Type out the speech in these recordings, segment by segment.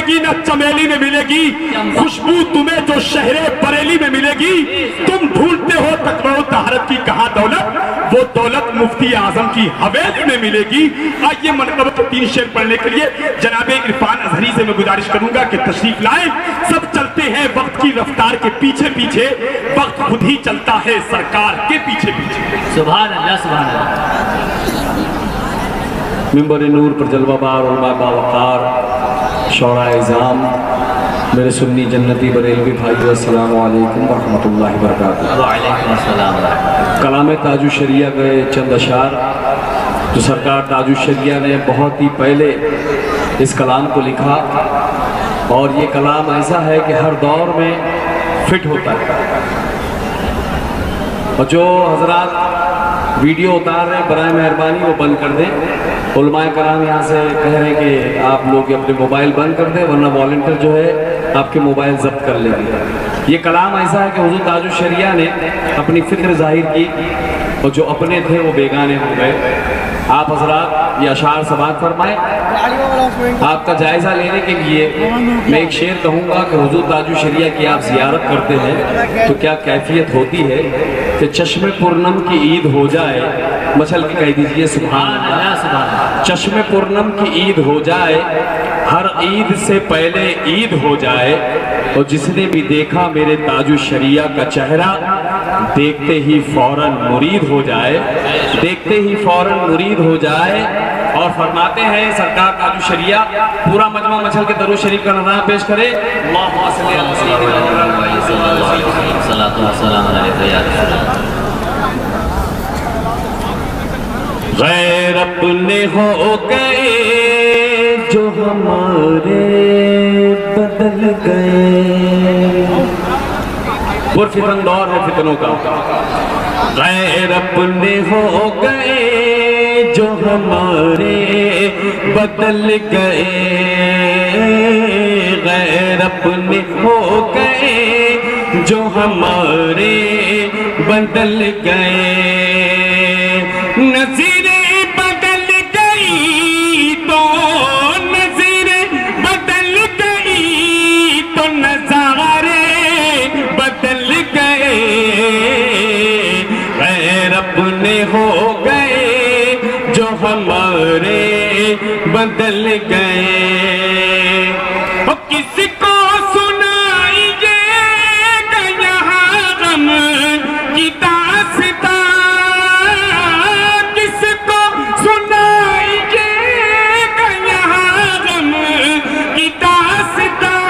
मिलेगी न चमेली में मिलेगी, खुशबू तुम्हें जो शहरे बरेली में मिलेगी। तुम भूलते हो तकवा तहरत की कहाँ दौलत, वो दौलत मुफ्ती आजम की हवेली में मिलेगी। आइए मनकबत तो 3 शेर पढ़ने के लिए जनाबे इरफान अजहरी से मैं गुजारिश करूंगा कि तशरीफ लाएं। सब चलते हैं वक्त की रफ्तार के पीछे पीछे, वक्त खुद ही चलता है सरकार के पीछे पीछे। सुभान अल्लाह, सुभान अल्लाह। मिंबर नूर पर जलवाबार उलमा बावकार शौरा इज़ाम, मेरे सुन्नी जन्नती बरेलवी भाइयों, अस्सलाम वालेकुम व रहमतुल्लाहि व बरकातुहू। वालेकुम अस्सलाम। कलाम ताजुश शरिया के चंद अशार जो सरकार ताजुश शरिया ने बहुत ही पहले इस कलाम को लिखा, और ये कलाम ऐसा है कि हर दौर में फिट होता है। और जो हजरात वीडियो उतार रहे हैं बराए मेहरबानी वो बंद कर दें। उलमाए कराम यहाँ से कह रहे हैं कि आप लोग अपने मोबाइल बंद कर दें, वरना वॉलंटियर जो है आपके मोबाइल जब्त कर लेंगे। ये कलाम ऐसा है कि हुजूर ताजुश शरिया ने अपनी फिक्र जाहिर की, और जो अपने थे वो बेगाने हो गए। आप हजरात ये अशार समाअत फरमाएं। आपका जायज़ा लेने के लिए मैं एक शेर कहूँगा कि हुजूर ताजुश शरिया की आप ज़ियारत करते हैं तो क्या कैफियत होती है कि चश्मे पूर्णम की ईद हो जाए, मचल के कह दीजिए सुभान अल्लाह, सुभान अल्लाह। चश्मे पूर्णम की ईद हो जाए, हर ईद से पहले ईद हो जाए, और जिसने भी देखा मेरे ताजुश शरिया का चेहरा, देखते ही फौरन मुरीद हो जाए, देखते ही फौरन मुरीद हो जाए। और फरमाते हैं सरकार ताजुश शरिया, पूरा मजमा मचल के दरूद शरीफ का नज़ारा पेश करे। गैर अपने हो गए जो हमारे बदल गए, पुरफितन दौर है फितनों का। गैर अपने हो गए जो हमारे बदल गए, गैर अपने हो गए जो हमारे बदल गए। नज़ीरें बदल गई तो नज़ीरें बदल गई तो नज़ारे बदल गए, गैर अपने हो गए जो हमारे बदल गए। किसको सुनाइए यहाँ गम की दास्तां, किसको सुनाइए यहाँ गम की दास्तां,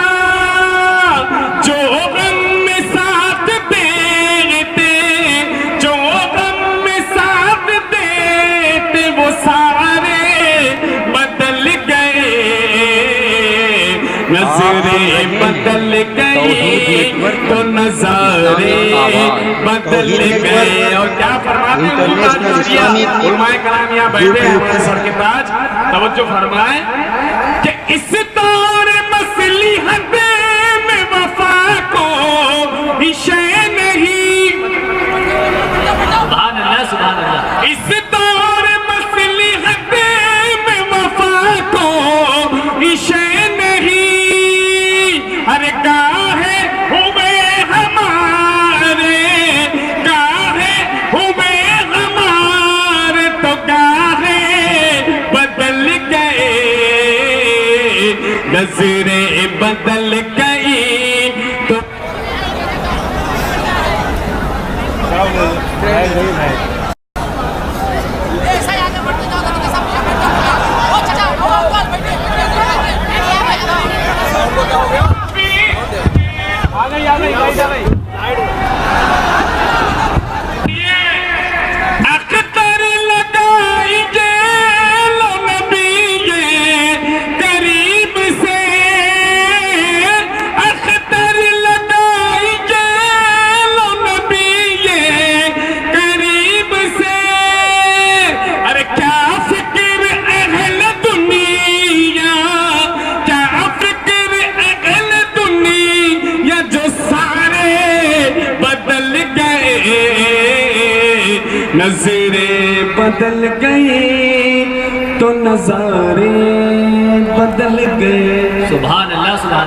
जो गम में साथ देते, जो गम में साथ देते वो सारे बदल गए, नजरे बदल गई तो नजारे बदल गए। और क्या फरमाते हैं उलमाए कराम यहाँ बैठे हैं हमारे सर के ताज, तवज्जो फरमाए कि इस दौर मसलिहत में वफा को इशे नहीं, सुभान अल्लाह, सुभान अल्लाह। इस दौर मसलिहत में वफा को इशे नहीं, अरे काहे हुए हमारे, काहे हुए हमारे तो काहे बदल गए, नजरें बदल गई तो अख्तर लगाइए लो नबी ये करीब से, अख्तर लगाइए लो नबी ये करीब से। अरे क्या फिक्र अहल दुनिया, क्या फिक्र अहल दुनिया जो सारे बदल गए, नजरें बदल गई तो नजारे बदल गए। सुभान अल्लाह सुभान